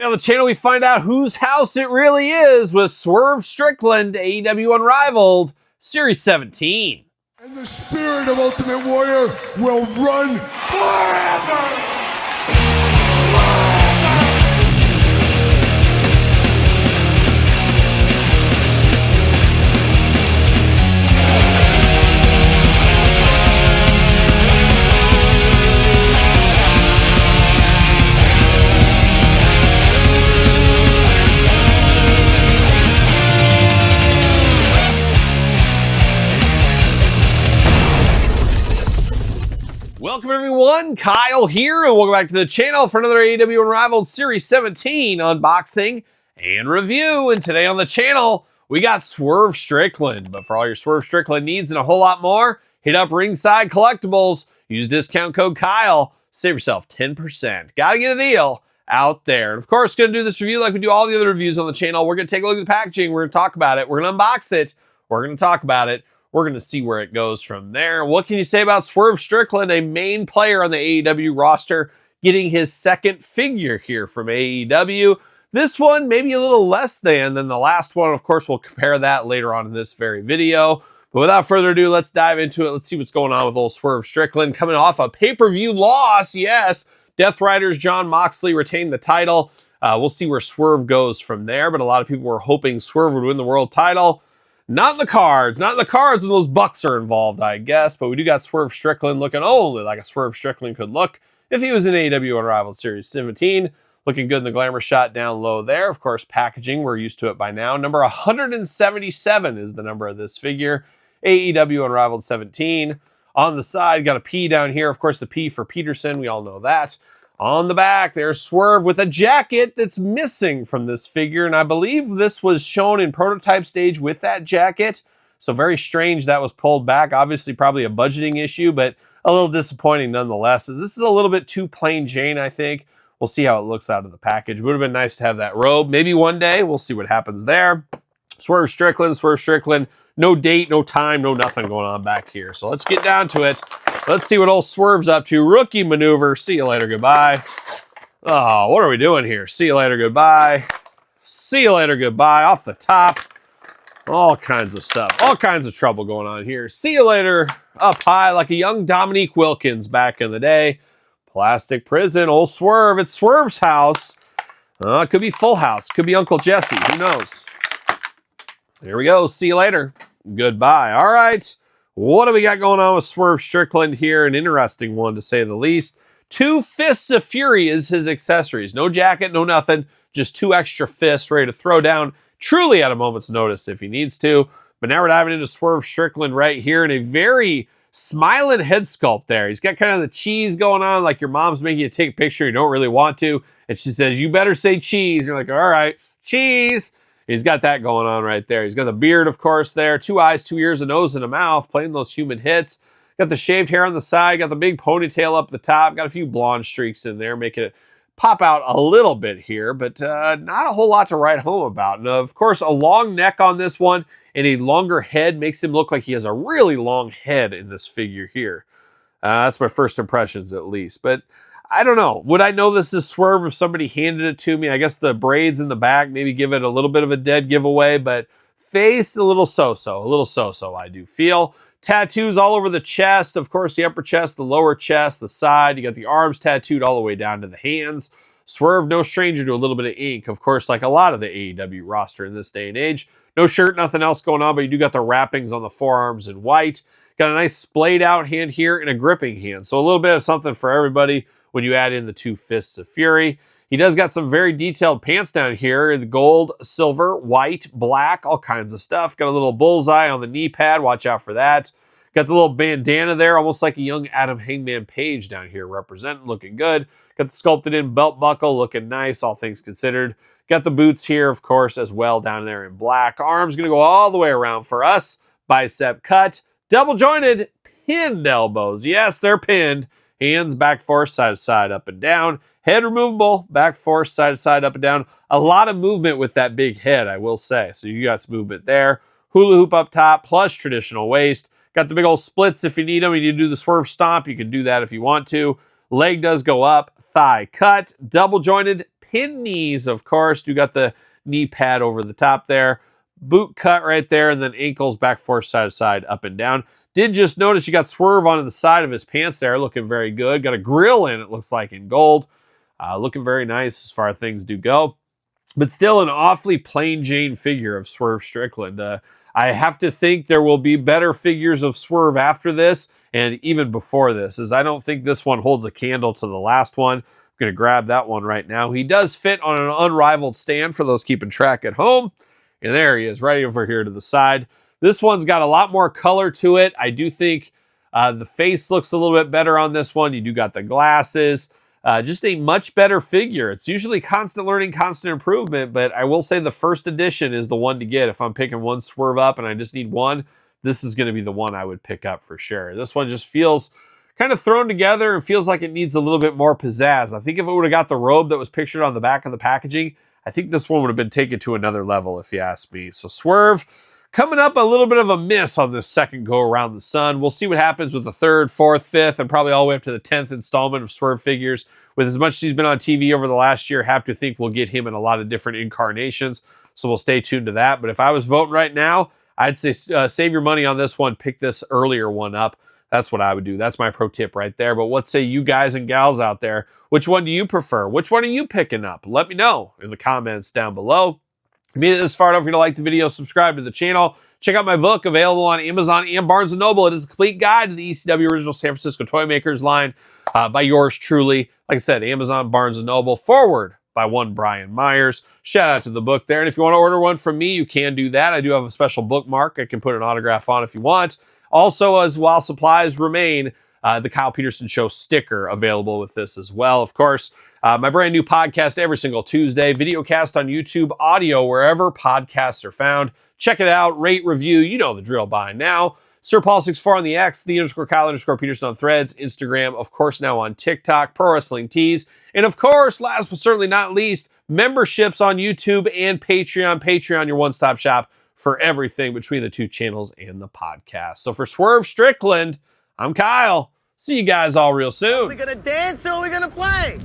On the channel, we find out whose house it really is with Swerve Strickland AEW Unrivaled, Series 17. And the spirit of Ultimate Warrior will run forever! Welcome everyone, Kyle here, and welcome back to the channel for another AEW Unrivaled Series 17 unboxing and review. And today on the channel, we got Swerve Strickland. But for all your Swerve Strickland needs and a whole lot more, hit up Ringside Collectibles. Use discount code Kyle. Save yourself 10%. Gotta get a deal out there. And of course, gonna do this review like we do all the other reviews on the channel. We're gonna take a look at the packaging. We're gonna talk about it. We're gonna unbox it. We're gonna talk about it. We're going to see where it goes from there. What can you say about Swerve Strickland, a main player on the AEW roster, getting his second figure here from AEW? This one maybe a little less than the last one. Of course, we'll compare that later on in this very video. But without further ado, let's dive into it. Let's see what's going on with old Swerve Strickland coming off a pay-per-view loss. Yes, Death Riders Jon Moxley retained the title. We'll see where Swerve goes from there. But a lot of people were hoping Swerve would win the world title. Not in the cards. Not in the cards when those Bucks are involved, I guess. But we do got Swerve Strickland looking only like a Swerve Strickland could look if he was in AEW Unrivaled Series 17. Looking good in the glamour shot down low there. Of course, packaging, we're used to it by now. Number 177 is the number of this figure. AEW Unrivaled 17. On the side, got a P down here. Of course, the P for Peterson. We all know that. On the back, there's Swerve with a jacket that's missing from this figure, and I believe this was shown in prototype stage with that jacket, so very strange that was pulled back. Obviously, probably a budgeting issue, but a little disappointing nonetheless. This is a little bit too plain Jane, I think. We'll see how it looks out of the package. Would have been nice to have that robe. Maybe one day. We'll see what happens there. Swerve Strickland. No date, no time, no nothing going on back here. So let's get down to it. Let's see what old Swerve's up to. Rookie maneuver. See you later. Goodbye. Oh, what are we doing here? See you later. Goodbye. See you later. Goodbye. Off the top. All kinds of stuff. All kinds of trouble going on here. See you later. Up high like a young Dominique Wilkins back in the day. Plastic prison. Old Swerve. It's Swerve's house. It could be Full House. Could be Uncle Jesse. Who knows? Here we go. See you later. Goodbye. All right. What do we got going on with Swerve Strickland here? An interesting one, to say the least. 2 Fists of Fury is his accessories. No jacket, no nothing. Just 2 extra fists ready to throw down truly at a moment's notice if he needs to. But now we're diving into Swerve Strickland right here in a very smiling head sculpt there. He's got kind of the cheese going on, like your mom's making you take a picture you don't really want to. And she says, you better say cheese. You're like, all right, cheese. He's got that going on right there. He's got the beard, of course, there. 2 eyes, 2 ears, a nose, and a mouth, playing those human hits. Got the shaved hair on the side. Got the big ponytail up the top. Got a few blonde streaks in there, making it pop out a little bit here, but not a whole lot to write home about. And, of course, a long neck on this one and a longer head makes him look like he has a really long head in this figure here. That's my first impressions, at least. But I don't know. Would I know this is Swerve if somebody handed it to me? I guess the braids in the back maybe give it a little bit of a dead giveaway, but face a little so-so, I do feel. Tattoos all over the chest. Of course, the upper chest, the lower chest, the side. You got the arms tattooed all the way down to the hands. Swerve, no stranger to a little bit of ink. Of course, like a lot of the AEW roster in this day and age. No shirt, nothing else going on, but you do got the wrappings on the forearms in white. Got a nice splayed out hand here and a gripping hand. So a little bit of something for everybody when you add in the 2 Fists of Fury. He does got some very detailed pants down here. The gold, silver, white, black, all kinds of stuff. Got a little bullseye on the knee pad. Watch out for that. Got the little bandana there, almost like a young Adam Hangman Page down here representing, looking good. Got the sculpted in belt buckle, looking nice, all things considered. Got the boots here, of course, as well down there in black. Arms going to go all the way around for us. Bicep cut. Double jointed, pinned elbows. Yes, they're pinned. Hands back forth, side to side, up and down. Head removable, back forth, side to side, up and down. A lot of movement with that big head, I will say. So you got some movement there. Hula hoop up top, plus traditional waist. Got the big old splits if you need them. You need to do the swerve stomp. You can do that if you want to. Leg does go up. Thigh cut. Double jointed, pinned knees, of course. You got the knee pad over the top there. Boot cut right there, and then ankles back, forth, side to side, up and down. Did just notice you got Swerve onto the side of his pants there, looking very good. Got a grill in, it looks like, in gold. Looking very nice as far as things do go. But still an awfully plain Jane figure of Swerve Strickland. I have to think there will be better figures of Swerve after this, and even before this, as I don't think this one holds a candle to the last one. I'm going to grab that one right now. He does fit on an Unrivaled stand for those keeping track at home. And there he is, right over here to the side. This one's got a lot more color to it. I do think the face looks a little bit better on this one. You do got the glasses. Just a much better figure. It's usually constant learning, constant improvement, but I will say the first edition is the one to get. If I'm picking one Swerve up and I just need one, this is going to be the one I would pick up for sure. This one just feels kind of thrown together and feels like it needs a little bit more pizzazz. I think if it would have got the robe that was pictured on the back of the packaging, I think this one would have been taken to another level, if you ask me. So Swerve coming up a little bit of a miss on this second go around the sun. We'll see what happens with the 3rd, 4th, 5th, and probably all the way up to the 10th installment of Swerve figures. With as much as he's been on TV over the last year, have to think we'll get him in a lot of different incarnations. So we'll stay tuned to that. But if I was voting right now, I'd say save your money on this one. Pick this earlier one up. That's what I would do. That's my pro tip right there. But what say you guys and gals out there? Which one do you prefer? Which one are you picking up? Let me know in the comments down below. If you made it this far, don't forget to like the video, subscribe to the channel. Check out my book, available on Amazon and Barnes & Noble. It is a complete guide to the ECW Original San Francisco Toy Makers line by yours truly. Like I said, Amazon, Barnes & Noble, forward by one Brian Myers. Shout out to the book there. And if you want to order one from me, you can do that. I do have a special bookmark I can put an autograph on if you want. Also, as while supplies remain, the Kyle Peterson Show sticker available with this as well. Of course, my brand new podcast every single Tuesday, video cast on YouTube, audio wherever podcasts are found. Check it out, rate, review, you know the drill by now. Sir Paul 64 on the X, _Kyle_Peterson on Threads, Instagram, of course now on TikTok, Pro Wrestling Tees, and of course, last but certainly not least, memberships on YouTube and Patreon. Patreon, your one-stop shop for everything between the two channels and the podcast. So for Swerve Strickland, I'm Kyle. See you guys all real soon. Are we gonna dance or are we gonna play?